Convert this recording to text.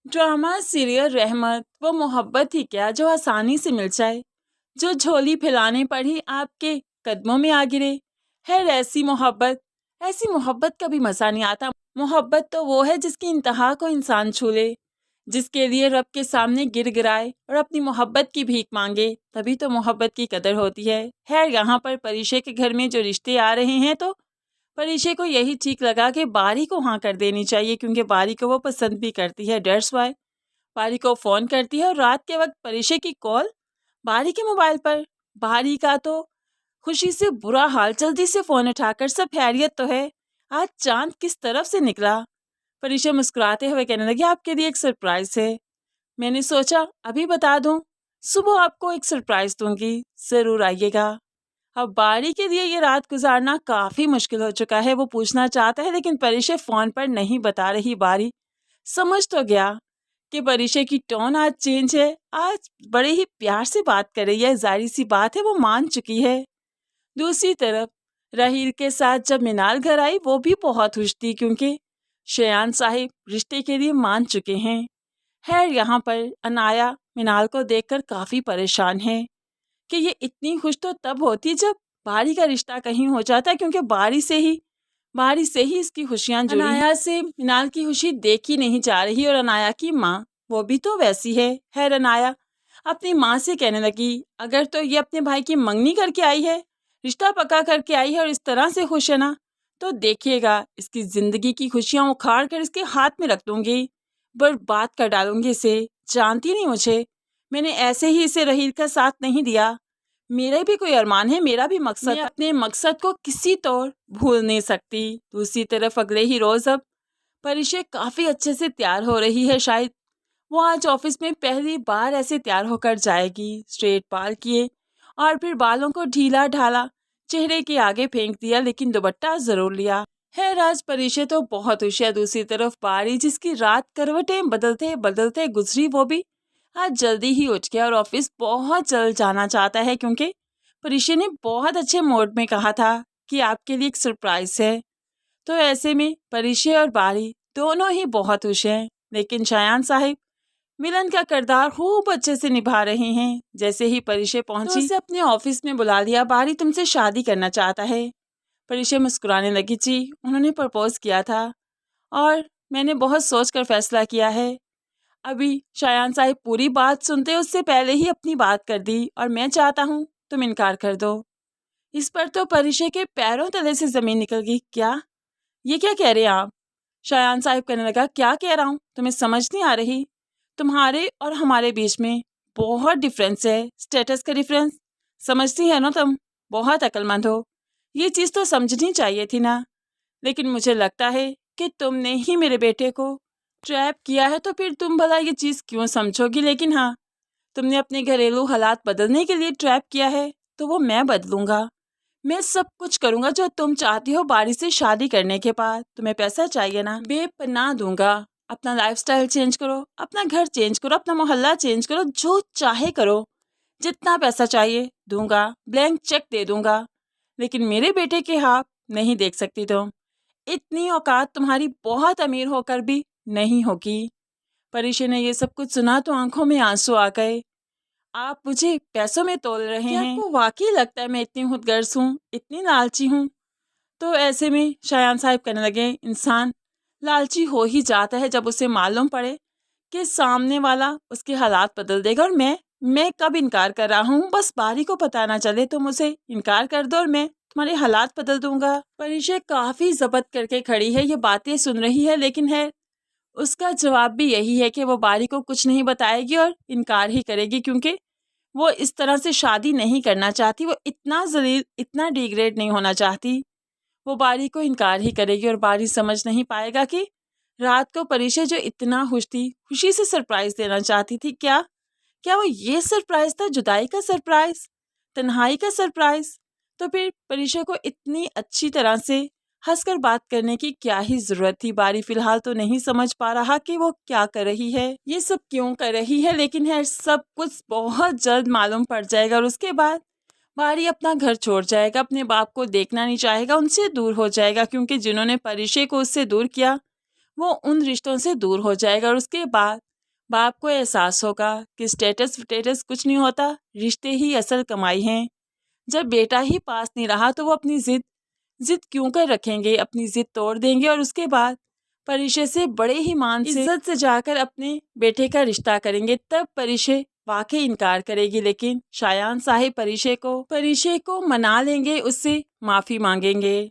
Drama serial रहमत वो मोहब्बत ही क्या जो आसानी से मिल जाए, जो झोली फैलाने पर ही आपके कदमों में आ गिरे। है ऐसी मोहब्बत का भी मज़ा नहीं आता। मोहब्बत तो वो है जिसकी इंतहा को इंसान छू ले, जिसके लिए रब के सामने गिर गिराए और अपनी मोहब्बत की भीख मांगे, तभी तो मोहब्बत की कदर होती है। यहाँ पर परीशे के घर में जो रिश्ते आ रहे हैं तो परीशे को यही ठीक लगा कि बारी को हाँ कर देनी चाहिए, क्योंकि बारी को वो पसंद भी करती है। डेट्स वाई बारी को फ़ोन करती है और रात के वक्त परीशे की कॉल बारी के मोबाइल पर। बारी का तो खुशी से बुरा हाल, जल्दी से फ़ोन उठाकर सब खैरियत तो है, आज चांद किस तरफ से निकला। परीशा मुस्कुराते हुए कहने लगी, आपके लिए एक सरप्राइज़ है। मैंने सोचा अभी बता दूं, सुबह आपको एक सरप्राइज़ दूंगी, ज़रूर आइएगा। अब बारी के लिए ये रात गुजारना काफ़ी मुश्किल हो चुका है। वो पूछना चाहता है लेकिन परीशा फ़ोन पर नहीं बता रही। बारी समझ तो गया कि परीशा की टोन आज चेंज है, आज बड़े ही प्यार से बात कर रही है। जाहिर सी बात है वो मान चुकी है। दूसरी तरफ राहील के साथ जब मिनाल घर आई वो भी बहुत खुश थी, क्योंकि शयान साहिब रिश्ते के लिए मान चुके हैं। यहाँ पर अनाया मिनाल को देखकर काफ़ी परेशान है कि ये इतनी खुश तो तब होती जब बारी का रिश्ता कहीं हो जाता, क्योंकि बारी से ही इसकी खुशियाँ जुड़ी। अनाया से मिनाल की खुशी देखी नहीं जा रही और अनाया की माँ वो भी तो वैसी है। अनाया अपनी माँ से कहने लगी, अगर तो ये अपने भाई की मंगनी करके आई है, रिश्ता पक्का करके आई है और इस तरह से खुश है ना, तो देखिएगा इसकी ज़िंदगी की खुशियाँ उखाड़ कर इसके हाथ में रख दूँगी, बर्बाद कर डालूँगी इसे। जानती नहीं मुझे, मैंने ऐसे ही इसे रहील का साथ नहीं दिया। मेरा भी कोई अरमान है, मेरा भी मकसद। मैं अपने मकसद को किसी तौर भूल नहीं सकती। दूसरी तरफ अगले ही रोज़ अब परीशा काफ़ी अच्छे से तैयार हो रही है। शायद वो आज ऑफिस में पहली बार ऐसे तैयार होकर जाएगी। स्ट्रेट बाल किए और फिर बालों को ढीला ढाला चेहरे के आगे फेंक दिया, लेकिन दुपट्टा ज़रूर लिया। आज परीशा तो बहुत खुश है। दूसरी तरफ बारी, जिसकी रात करवटें बदलते बदलते गुजरी, वो भी आज जल्दी ही उठ गया और ऑफिस बहुत जल्द जाना चाहता है, क्योंकि परीशा ने बहुत अच्छे मूड में कहा था कि आपके लिए एक सरप्राइज है। तो ऐसे में परीशा और बारी दोनों ही बहुत खुश हैं, लेकिन शायान साहिब मिलन का किरदार खूब अच्छे से निभा रहे हैं। जैसे ही परीशा पहुंची तो उसे अपने ऑफिस में बुला लिया। बारी तुमसे शादी करना चाहता है। परीशा मुस्कुराने लगी, जी उन्होंने प्रपोज किया था और मैंने बहुत सोच कर फैसला किया है। अभी शायान साहिब पूरी बात सुनते उससे पहले ही अपनी बात कर दी और मैं चाहता हूँ तुम इनकार कर दो। इस पर तो परीशा के पैरों तले से ज़मीन निकल गई। क्या? ये क्या कह रहे हैं आप? शायान साहिब कहने लगा, क्या कह रहा हूँ तुम्हें समझ नहीं आ रही? तुम्हारे और हमारे बीच में बहुत डिफरेंस है, स्टेटस का डिफरेंस। समझती है ना तुम? बहुत अक्लमंद हो, ये चीज़ तो समझनी चाहिए थी ना। लेकिन मुझे लगता है कि तुमने ही मेरे बेटे को ट्रैप किया है, तो फिर तुम भला ये चीज़ क्यों समझोगी? लेकिन हाँ, तुमने अपने घरेलू हालात बदलने के लिए ट्रैप किया है, तो वो मैं बदलूंगा। मैं सब कुछ करूंगा जो तुम चाहती हो। बारी से शादी करने के बाद तुम्हें पैसा चाहिए ना, बेपनाह दूंगा। अपना लाइफस्टाइल चेंज करो, अपना घर चेंज करो, अपना मोहल्ला चेंज करो, जो चाहे करो, जितना पैसा चाहिए दूंगा, ब्लैंक चेक दे दूंगा। लेकिन मेरे बेटे के हाथ नहीं देख सकती तुम। इतनी औकात तुम्हारी बहुत अमीर होकर भी नहीं होगी। परीशा ने ये सब कुछ सुना तो आंखों में आंसू आ गए। आप मुझे पैसों में तोल रहे हैं? आपको वाकई लगता है मैं इतनी खुदगर्ज हूँ, इतनी लालची हूँ? तो ऐसे में शायान साहिब कहने लगे, इंसान लालची हो ही जाता है जब उसे मालूम पड़े कि सामने वाला उसके हालात बदल देगा। और मैं कब इनकार कर रहा हूँ? बस बारी को पता ना चले, तुम उसे इनकार कर दो और मैं तुम्हारे हालात बदल दूंगा। परीशा काफ़ी जबत करके खड़ी है, ये बातें सुन रही है, लेकिन उसका जवाब भी यही है कि वो बारी को कुछ नहीं बताएगी और इनकार ही करेगी, क्योंकि वो इस तरह से शादी नहीं करना चाहती। वो इतना जलील, इतना डिग्रेड नहीं होना चाहती। वो बारी को इनकार ही करेगी और बारी समझ नहीं पाएगा कि रात को परीशा जो इतना खुश थी, खुशी से सरप्राइज देना चाहती थी, क्या वो ये सरप्राइज था? जुदाई का सरप्राइज, तन्हाई का सरप्राइज? तो फिर परीशा को इतनी अच्छी तरह से हंसकर बात करने की क्या ही जरूरत थी? बारी फिलहाल तो नहीं समझ पा रहा कि वो क्या कर रही है, ये सब क्यों कर रही है, लेकिन सब कुछ बहुत जल्द मालूम पड़ जाएगा और उसके बाद बारी अपना घर छोड़ जाएगा, अपने बाप को देखना नहीं चाहेगा, उनसे दूर हो जाएगा, क्योंकि जिन्होंने परीशा को उससे दूर किया वो उन रिश्तों से दूर हो जाएगा और उसके बाद बाप को एहसास होगा कि स्टेटस कुछ नहीं होता, रिश्ते ही असल कमाई हैं। जब बेटा ही पास नहीं रहा तो वो अपनी जिद क्यों कर रखेंगे, अपनी जिद तोड़ देंगे और उसके बाद परिशय से बड़े ही मान से इज्जत से जाकर अपने बेटे का रिश्ता करेंगे। तब परिशय वाकई इनकार करेगी, लेकिन शायान साहिब परिशय को मना लेंगे, उससे माफ़ी मांगेंगे।